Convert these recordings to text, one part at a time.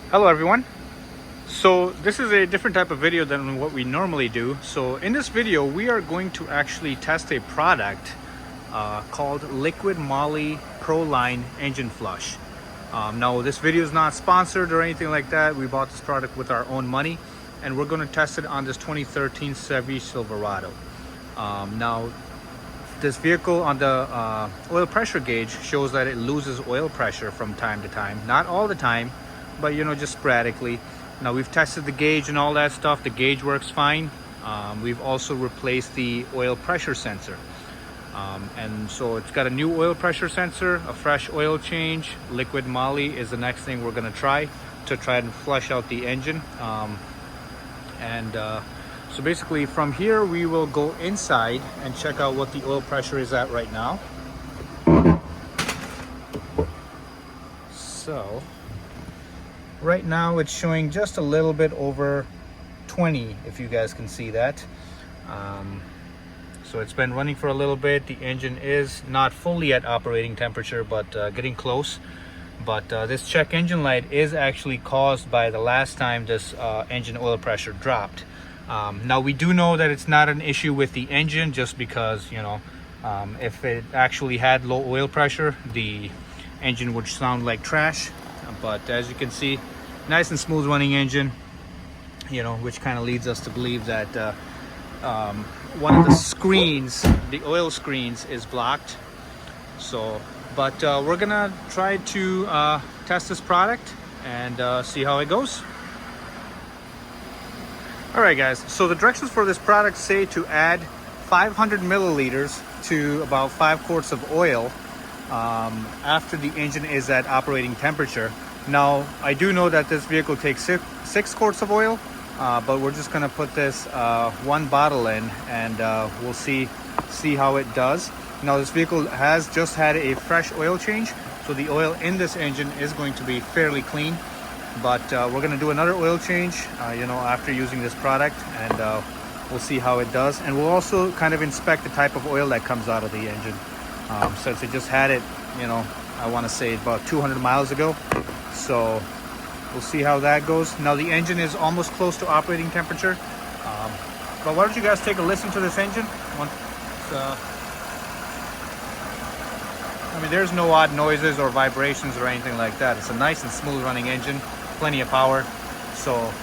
Hello everyone. So this is a different type of video than what we normally do. So in this video we are going to actually test a product called Liquid Moly Pro Line Engine Flush. Now this video is not sponsored or anything like that. We bought this product with our own money and we're going to test it on this 2013 Chevy Silverado. Now this vehicle on the oil pressure gauge shows that it loses oil pressure from time to time. Not all the time, but you know, just sporadically. Now we've tested the gauge and all that stuff. The gauge works fine. We've also replaced the oil pressure sensor. And so it's got a new oil pressure sensor, a fresh oil change. Liquid moly is the next thing we're gonna try and flush out the engine. So basically from here we will go inside and check out what the oil pressure is at right now. So right now it's showing just a little bit over 20, if you guys can see that. So it's been running for a little bit. The engine is not fully at operating temperature, but getting close. But this check engine light is actually caused by the last time this engine oil pressure dropped. Now we do know that it's not an issue with the engine, just because, you know, if it actually had low oil pressure, the engine would sound like trash. But as you can see, nice and smooth running engine, you know, which kind of leads us to believe that one of the screens, the oil screens, is blocked. So but we're gonna try to test this product and see how it goes. All right guys, so the directions for this product say to add 500 milliliters to about 5 quarts of oil after the engine is at operating temperature. Now I do know that this vehicle takes 6 quarts of oil, but we're just gonna put this one bottle in and we'll see how it does. Now this vehicle has just had a fresh oil change, so the oil in this engine is going to be fairly clean. But we're going to do another oil change, you know, after using this product, and we'll see how it does. And we'll also kind of inspect the type of oil that comes out of the engine, since it just had it, you know, I want to say about 200 miles ago. So we'll see how that goes. Now the engine is almost close to operating temperature, but why don't you guys take a listen to this engine? I mean, there's no odd noises or vibrations or anything like that. It's a nice and smooth running engine, plenty of power. So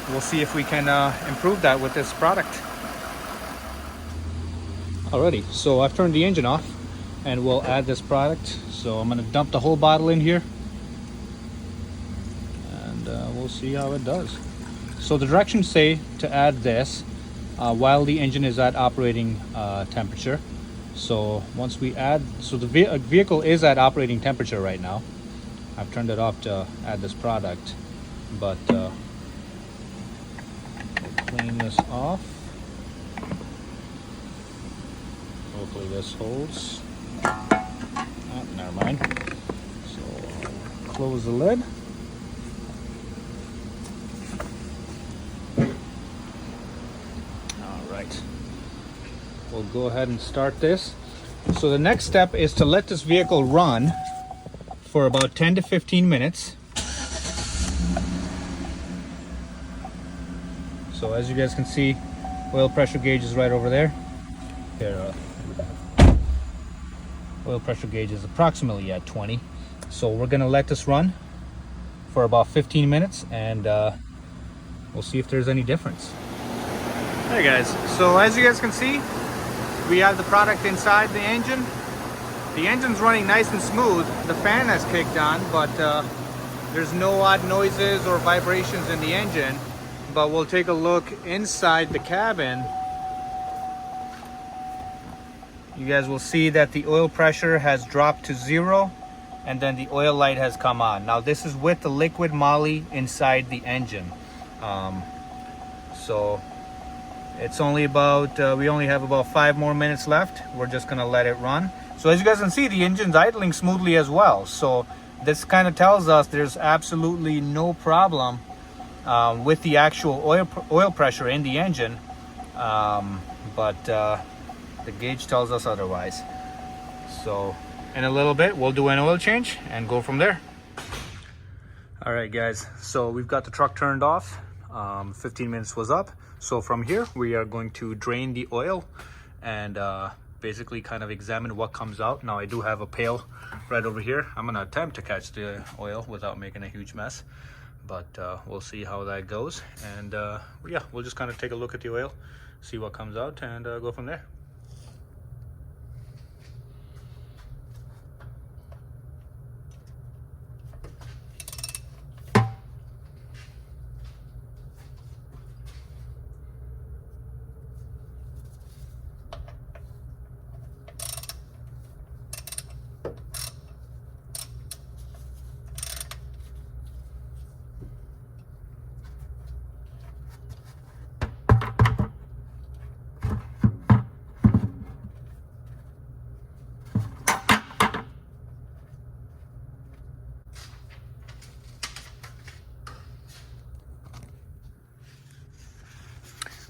we'll see if we can improve that with this product. Alrighty, so I've turned the engine off and we'll add this product. So I'm gonna dump the whole bottle in here and we'll see how it does. So the directions say to add this while the engine is at operating temperature. So once we add, so the vehicle is at operating temperature right now. I've turned it off to add this product, but we'll clean this off. Hopefully this holds. Oh, never mind. So I'll close the lid. All right. We'll go ahead and start this. So the next step is to let this vehicle run for about 10 to 15 minutes. So as you guys can see, oil pressure gauge is right over there. Here, oil pressure gauge is approximately at 20. So we're gonna let this run for about 15 minutes and we'll see if there's any difference. Hey guys, so as you guys can see, we have the product inside the engine. The engine's running nice and smooth. The fan has kicked on, but there's no odd noises or vibrations in the engine. But we'll take a look inside the cabin. You guys will see that the oil pressure has dropped to 0 and then the oil light has come on. Now this is with the liquid moly inside the engine. So it's only about, we only have about 5 more minutes left. We're just gonna let it run. So as you guys can see, the engine's idling smoothly as well. So this kind of tells us there's absolutely no problem with the actual oil pressure in the engine. But the gauge tells us otherwise. So in a little bit, we'll do an oil change and go from there. All right guys, so we've got the truck turned off. 15 minutes was up. So from here we are going to drain the oil and basically kind of examine what comes out. Now I do have a pail right over here. I'm gonna attempt to catch the oil without making a huge mess, but we'll see how that goes. And yeah, we'll just kind of take a look at the oil, see what comes out, and go from there.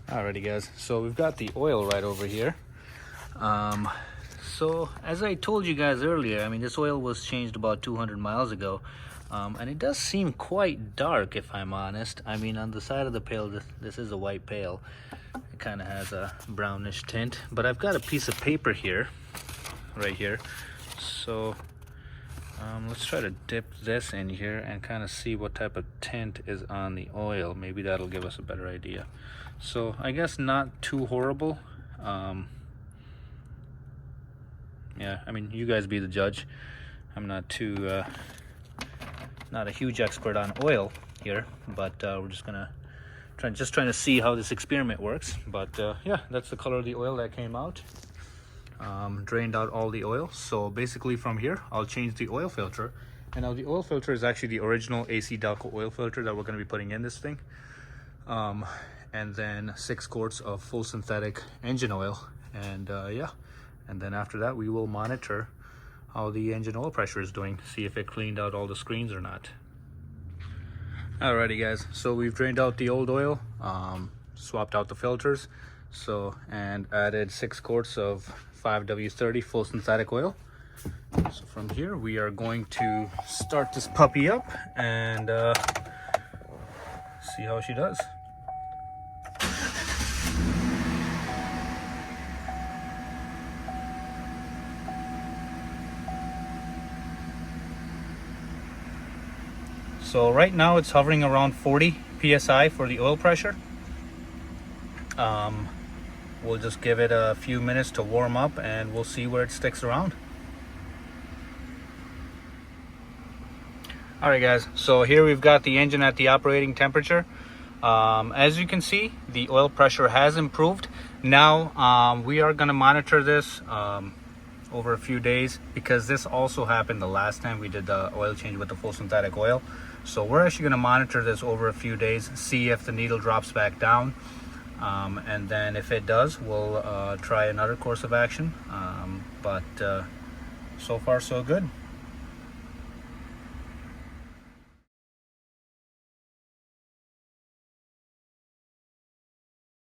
Alrighty guys, so we've got the oil right over here. So as I told you guys earlier, I mean, this oil was changed about 200 miles ago, and it does seem quite dark, if I'm honest. I mean, on the side of the pail, this is a white pail. It kind of has a brownish tint, but I've got a piece of paper here, right here. So let's try to dip this in here and kind of see what type of tint is on the oil. Maybe that'll give us a better idea. So I guess not too horrible. Yeah, I mean, you guys be the judge. I'm not too not a huge expert on oil here, but we're just gonna trying to see how this experiment works. But yeah, that's the color of the oil that came out. Drained out all the oil. So basically from here I'll change the oil filter, and now the oil filter is actually the original AC Delco oil filter that we're going to be putting in this thing, and then 6 quarts of full synthetic engine oil, and yeah, and then after that we will monitor how the engine oil pressure is doing, see if it cleaned out all the screens or not. Alrighty guys, so we've drained out the old oil, swapped out the filters, so, and added 6 quarts of 5W30 full synthetic oil. So from here we are going to start this puppy up and see how she does. So right now it's hovering around 40 psi for the oil pressure. We'll just give it a few minutes to warm up and we'll see where it sticks around. Alright guys, so here we've got the engine at the operating temperature. As you can see, the oil pressure has improved. Now we are going to monitor this over a few days, because this also happened the last time we did the oil change with the full synthetic oil. So we're actually going to monitor this over a few days, see if the needle drops back down. And then if it does, we'll try another course of action. But so far so good.